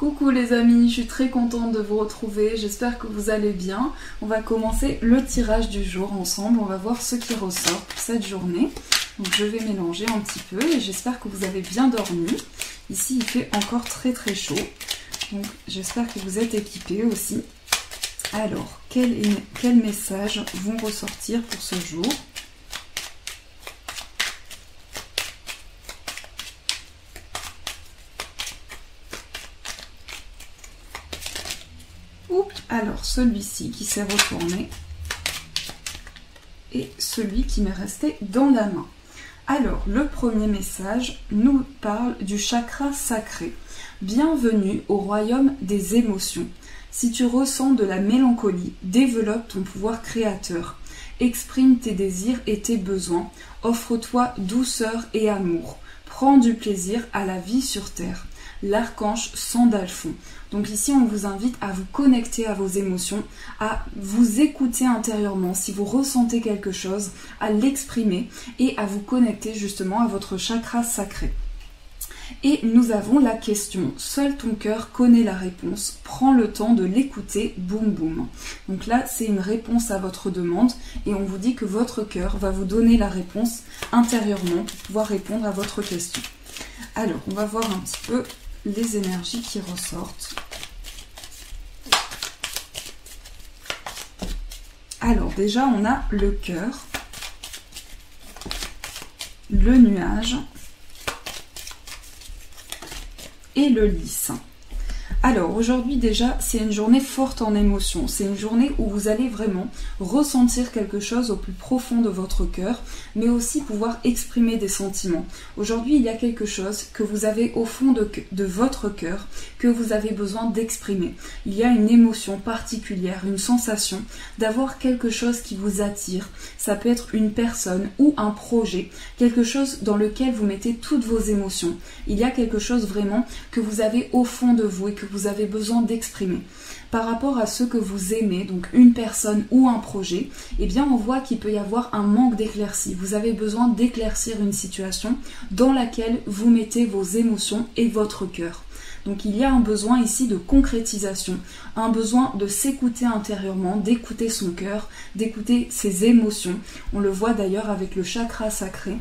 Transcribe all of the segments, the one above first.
Coucou les amis, je suis très contente de vous retrouver, j'espère que vous allez bien. On va commencer le tirage du jour ensemble, on va voir ce qui ressort pour cette journée. Donc je vais mélanger un petit peu et j'espère que vous avez bien dormi. Ici il fait encore très très chaud, donc j'espère que vous êtes équipés aussi. Alors, quels messages vont ressortir pour ce jour ? Alors, celui-ci qui s'est retourné et celui qui m'est resté dans la main. Alors, le premier message nous parle du chakra sacré. Bienvenue au royaume des émotions. Si tu ressens de la mélancolie, développe ton pouvoir créateur. Exprime tes désirs et tes besoins. Offre-toi douceur et amour. Prends du plaisir à la vie sur terre. L'archange Sandalphon. Donc ici, on vous invite à vous connecter à vos émotions, à vous écouter intérieurement. Si vous ressentez quelque chose, à l'exprimer et à vous connecter justement à votre chakra sacré. Et nous avons la question, seul ton cœur connaît la réponse, prends le temps de l'écouter, boum boum. Donc là, c'est une réponse à votre demande et on vous dit que votre cœur va vous donner la réponse intérieurement pour pouvoir répondre à votre question. Alors, on va voir un petit peu les énergies qui ressortent. Alors déjà on a le cœur, le nuage et le lys. Alors aujourd'hui déjà c'est une journée forte en émotions, c'est une journée où vous allez vraiment ressentir quelque chose au plus profond de votre cœur, mais aussi pouvoir exprimer des sentiments. Aujourd'hui il y a quelque chose que vous avez au fond de votre cœur, que vous avez besoin d'exprimer. Il y a une émotion particulière, une sensation d'avoir quelque chose qui vous attire. Ça peut être une personne ou un projet, quelque chose dans lequel vous mettez toutes vos émotions. Il y a quelque chose vraiment que vous avez au fond de vous et que vous avez besoin d'exprimer. Par rapport à ce que vous aimez, donc une personne ou un projet, eh bien on voit qu'il peut y avoir un manque d'éclaircie. Vous avez besoin d'éclaircir une situation dans laquelle vous mettez vos émotions et votre cœur. Donc il y a un besoin ici de concrétisation, un besoin de s'écouter intérieurement, d'écouter son cœur, d'écouter ses émotions. On le voit d'ailleurs avec le chakra sacré.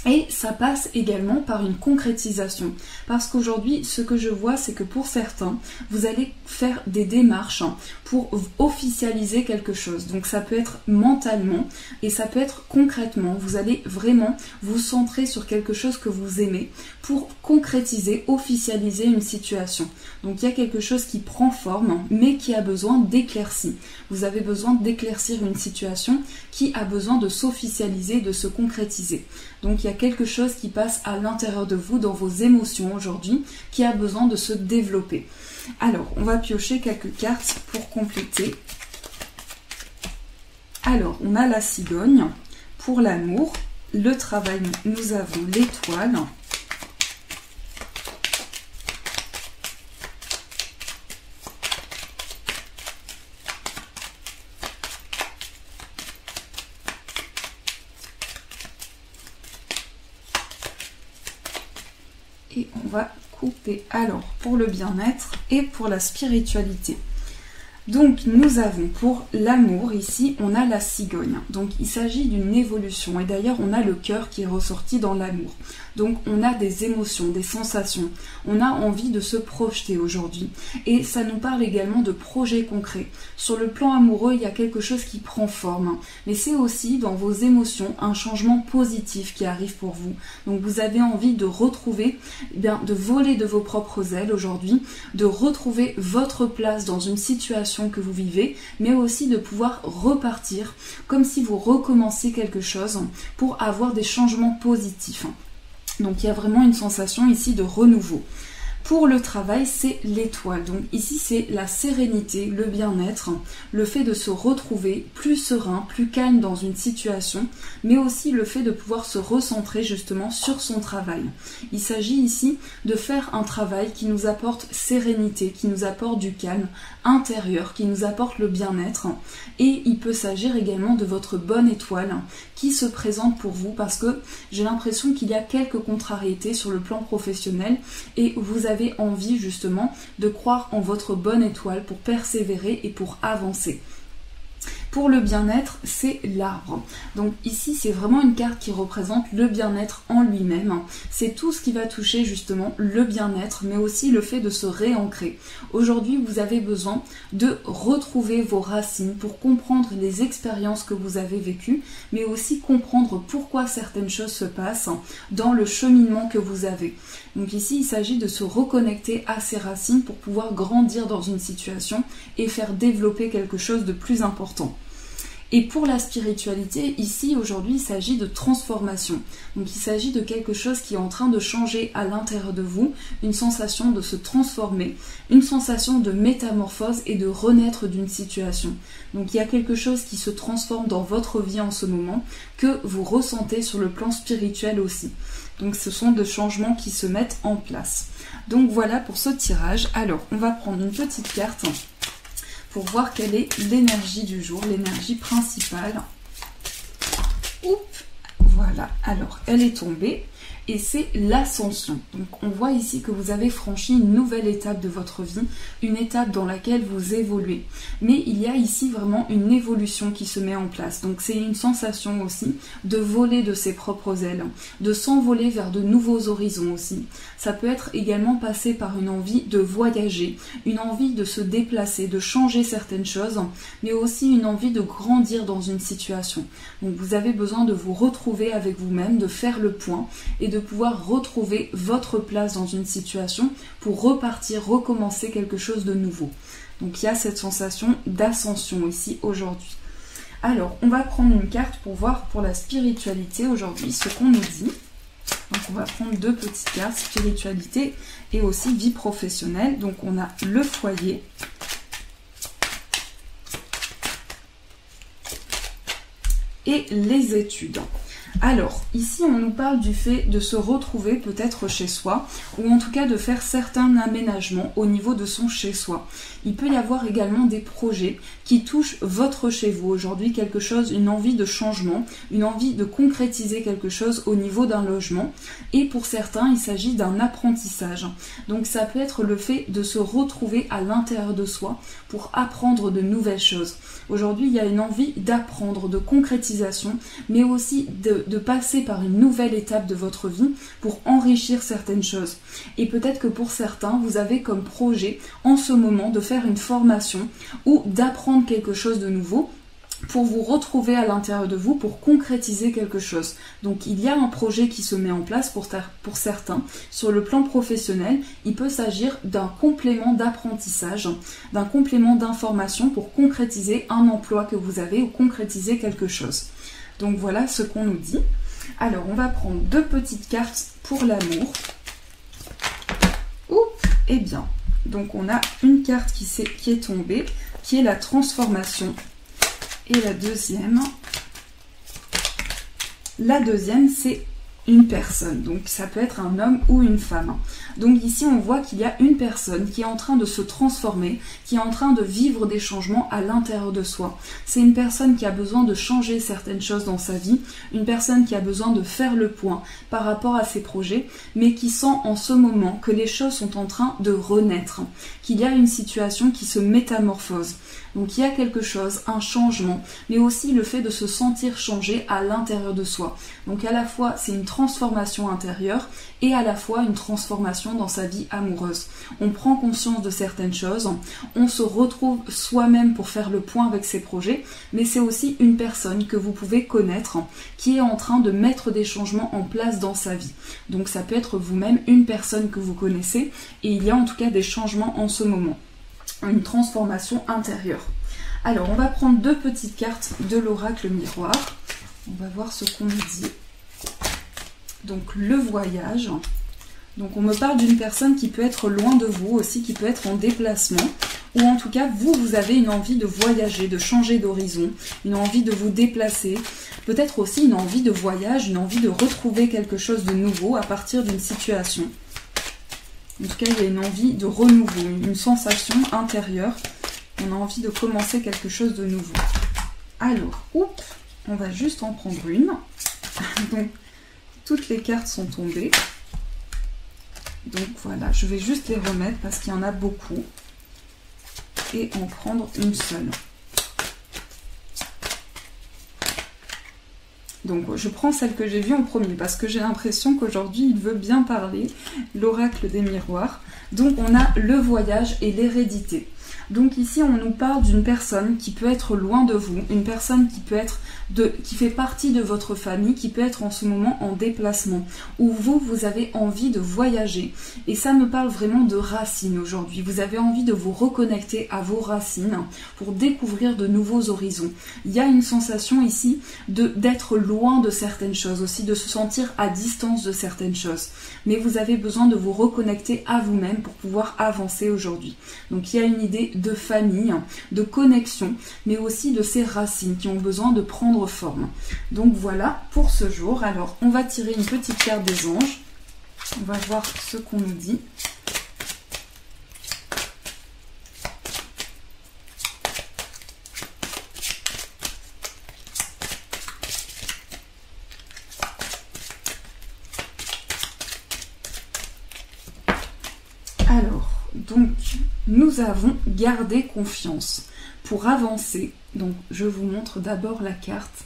Et ça passe également par une concrétisation. Parce qu'aujourd'hui, ce que je vois, c'est que pour certains, vous allez faire des démarches pour officialiser quelque chose. Donc ça peut être mentalement et ça peut être concrètement. Vous allez vraiment vous centrer sur quelque chose que vous aimez pour concrétiser, officialiser une situation. Donc il y a quelque chose qui prend forme, mais qui a besoin d'éclaircie. Vous avez besoin d'éclaircir une situation qui a besoin de s'officialiser, de se concrétiser. Donc il y a quelque chose qui passe à l'intérieur de vous, dans vos émotions aujourd'hui, qui a besoin de se développer. Alors, on va piocher quelques cartes pour compléter. Alors, on a la cigogne pour l'amour. Le travail, nous avons l'étoile. Et on va couper alors pour le bien-être et pour la spiritualité. Donc nous avons pour l'amour, ici on a la cigogne. Donc il s'agit d'une évolution et d'ailleurs on a le cœur qui est ressorti dans l'amour. Donc on a des émotions, des sensations, on a envie de se projeter aujourd'hui. Et ça nous parle également de projets concrets. Sur le plan amoureux, il y a quelque chose qui prend forme. Mais c'est aussi dans vos émotions un changement positif qui arrive pour vous. Donc vous avez envie de retrouver, de voler de vos propres ailes aujourd'hui, de retrouver votre place dans une situation que vous vivez, mais aussi de pouvoir repartir comme si vous recommenciez quelque chose pour avoir des changements positifs. Donc il y a vraiment une sensation ici de renouveau. Pour le travail, c'est l'étoile. Donc ici, c'est la sérénité, le bien-être, le fait de se retrouver plus serein, plus calme dans une situation, mais aussi le fait de pouvoir se recentrer justement sur son travail. Il s'agit ici de faire un travail qui nous apporte sérénité, qui nous apporte du calme intérieur, qui nous apporte le bien-être. Et il peut s'agir également de votre bonne étoile qui se présente pour vous, parce que j'ai l'impression qu'il y a quelques contrariétés sur le plan professionnel et vous avez envie justement de croire en votre bonne étoile pour persévérer et pour avancer. Pour le bien-être, c'est l'arbre. Donc ici, c'est vraiment une carte qui représente le bien-être en lui-même. C'est tout ce qui va toucher justement le bien-être, mais aussi le fait de se réancrer. Aujourd'hui, vous avez besoin de retrouver vos racines pour comprendre les expériences que vous avez vécues, mais aussi comprendre pourquoi certaines choses se passent dans le cheminement que vous avez. Donc ici, il s'agit de se reconnecter à ses racines pour pouvoir grandir dans une situation et faire développer quelque chose de plus important. Et pour la spiritualité, ici, aujourd'hui, il s'agit de transformation. Donc il s'agit de quelque chose qui est en train de changer à l'intérieur de vous, une sensation de se transformer, une sensation de métamorphose et de renaître d'une situation. Donc il y a quelque chose qui se transforme dans votre vie en ce moment, que vous ressentez sur le plan spirituel aussi. Donc ce sont des changements qui se mettent en place. Donc voilà pour ce tirage. Alors, on va prendre une petite carte pour voir quelle est l'énergie du jour, l'énergie principale. Oups, voilà, alors elle est tombée et c'est l'ascension. Donc on voit ici que vous avez franchi une nouvelle étape de votre vie, une étape dans laquelle vous évoluez. Mais il y a ici vraiment une évolution qui se met en place. Donc c'est une sensation aussi de voler de ses propres ailes, de s'envoler vers de nouveaux horizons aussi. Ça peut être également passé par une envie de voyager, une envie de se déplacer, de changer certaines choses, mais aussi une envie de grandir dans une situation. Donc vous avez besoin de vous retrouver avec vous-même, de faire le point et de pouvoir retrouver votre place dans une situation pour repartir, recommencer quelque chose de nouveau. Donc il y a cette sensation d'ascension ici aujourd'hui. Alors, on va prendre une carte pour voir pour la spiritualité aujourd'hui ce qu'on nous dit. Donc on va prendre deux petites cartes, spiritualité et aussi vie professionnelle. Donc on a le foyer et les études. Alors, ici on nous parle du fait de se retrouver peut-être chez soi, ou en tout cas de faire certains aménagements au niveau de son chez-soi. Il peut y avoir également des projets qui touchent votre chez vous aujourd'hui, quelque chose, une envie de changement, une envie de concrétiser quelque chose au niveau d'un logement. Et pour certains, il s'agit d'un apprentissage. Donc ça peut être le fait de se retrouver à l'intérieur de soi pour apprendre de nouvelles choses. Aujourd'hui, il y a une envie d'apprendre, de concrétisation, mais aussi de passer par une nouvelle étape de votre vie pour enrichir certaines choses. Et peut-être que pour certains, vous avez comme projet en ce moment de faire une formation ou d'apprendre quelque chose de nouveau pour vous retrouver à l'intérieur de vous, pour concrétiser quelque chose. Donc il y a un projet qui se met en place pour certains. Sur le plan professionnel, il peut s'agir d'un complément d'apprentissage, d'un complément d'information pour concrétiser un emploi que vous avez ou concrétiser quelque chose. Donc voilà ce qu'on nous dit. Alors on va prendre deux petites cartes pour l'amour. Oups, eh bien, donc on a une carte qui est tombée, qui est la transformation. Et la deuxième, c'est une personne. Donc ça peut être un homme ou une femme. Donc ici, on voit qu'il y a une personne qui est en train de se transformer, qui est en train de vivre des changements à l'intérieur de soi. C'est une personne qui a besoin de changer certaines choses dans sa vie, une personne qui a besoin de faire le point par rapport à ses projets, mais qui sent en ce moment que les choses sont en train de renaître, qu'il y a une situation qui se métamorphose. Donc il y a quelque chose, un changement, mais aussi le fait de se sentir changé à l'intérieur de soi. Donc à la fois c'est une transformation intérieure et à la fois une transformation dans sa vie amoureuse. On prend conscience de certaines choses, on se retrouve soi-même pour faire le point avec ses projets, mais c'est aussi une personne que vous pouvez connaître qui est en train de mettre des changements en place dans sa vie. Donc ça peut être vous-même, une personne que vous connaissez, et il y a en tout cas des changements en ce moment. Une transformation intérieure. Alors, on va prendre deux petites cartes de l'oracle miroir. On va voir ce qu'on nous dit. Donc, le voyage. Donc, on me parle d'une personne qui peut être loin de vous aussi, qui peut être en déplacement. Ou en tout cas, vous avez une envie de voyager, de changer d'horizon, une envie de vous déplacer. Peut-être aussi une envie de voyage, une envie de retrouver quelque chose de nouveau à partir d'une situation. En tout cas, il y a une envie de renouveau, une sensation intérieure. On a envie de commencer quelque chose de nouveau. Alors, on va juste en prendre une. Donc, toutes les cartes sont tombées. Donc voilà, je vais juste les remettre parce qu'il y en a beaucoup. Et en prendre une seule. Donc je prends celle que j'ai vue en premier parce que j'ai l'impression qu'aujourd'hui il veut bien parler, l'oracle des miroirs. Donc on a le voyage et l'hérédité. Donc ici on nous parle d'une personne qui peut être loin de vous, une personne qui peut être qui fait partie de votre famille, qui peut être en ce moment en déplacement, où vous avez envie de voyager. Et ça me parle vraiment de racines aujourd'hui. Vous avez envie de vous reconnecter à vos racines pour découvrir de nouveaux horizons. Il y a une sensation ici d'être loin de certaines choses, aussi de se sentir à distance de certaines choses. Mais vous avez besoin de vous reconnecter à vous-même pour pouvoir avancer aujourd'hui. Donc il y a une idée de famille, de connexion, mais aussi de ces racines qui ont besoin de prendre forme. Donc voilà pour ce jour. Alors on va tirer une petite carte des anges. On va voir ce qu'on nous dit. Donc, nous avons gardé confiance pour avancer. Donc, je vous montre d'abord la carte.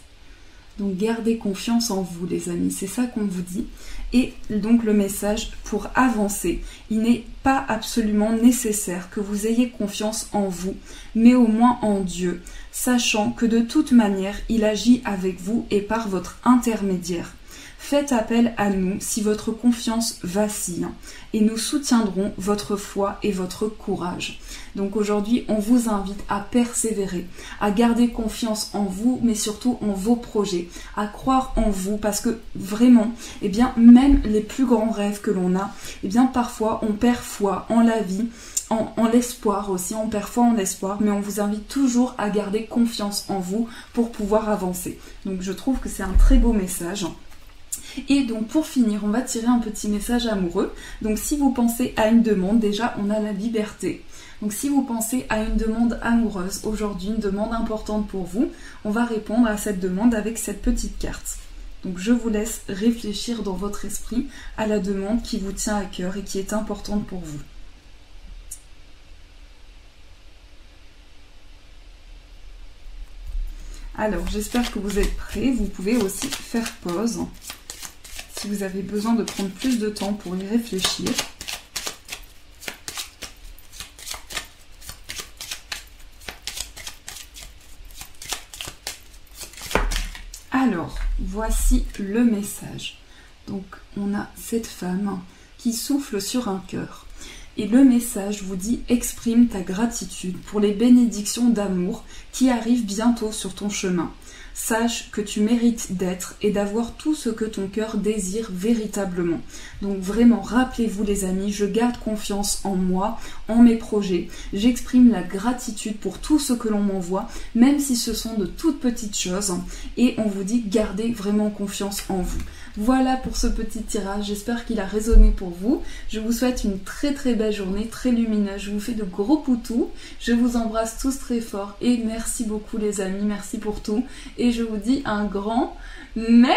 Donc, gardez confiance en vous, les amis. C'est ça qu'on vous dit. Et donc, le message pour avancer. Il n'est pas absolument nécessaire que vous ayez confiance en vous, mais au moins en Dieu, sachant que de toute manière, il agit avec vous et par votre intermédiaire. Faites appel à nous si votre confiance vacille et nous soutiendrons votre foi et votre courage. Donc aujourd'hui, on vous invite à persévérer, à garder confiance en vous, mais surtout en vos projets, à croire en vous parce que vraiment, eh bien, même les plus grands rêves que l'on a, eh bien, parfois on perd foi en la vie, en l'espoir aussi, on perd foi en l'espoir, mais on vous invite toujours à garder confiance en vous pour pouvoir avancer. Donc je trouve que c'est un très beau message. Et donc pour finir, on va tirer un petit message amoureux. Donc si vous pensez à une demande, déjà on a la liberté. Donc si vous pensez à une demande amoureuse aujourd'hui, une demande importante pour vous, on va répondre à cette demande avec cette petite carte. Donc je vous laisse réfléchir dans votre esprit à la demande qui vous tient à cœur et qui est importante pour vous. Alors j'espère que vous êtes prêts. Vous pouvez aussi faire pause si vous avez besoin de prendre plus de temps pour y réfléchir. Alors, voici le message. Donc, on a cette femme qui souffle sur un cœur. Et le message vous dit « Exprime ta gratitude pour les bénédictions d'amour qui arrivent bientôt sur ton chemin. Sache que tu mérites d'être et d'avoir tout ce que ton cœur désire véritablement. » Donc vraiment, rappelez-vous les amis, je garde confiance en moi, en mes projets. J'exprime la gratitude pour tout ce que l'on m'envoie, même si ce sont de toutes petites choses. Et on vous dit, gardez vraiment confiance en vous. Voilà pour ce petit tirage, j'espère qu'il a résonné pour vous. Je vous souhaite une très très belle journée, très lumineuse. Je vous fais de gros poutous. Je vous embrasse tous très fort et merci beaucoup les amis, merci pour tout. Et je vous dis un grand merci.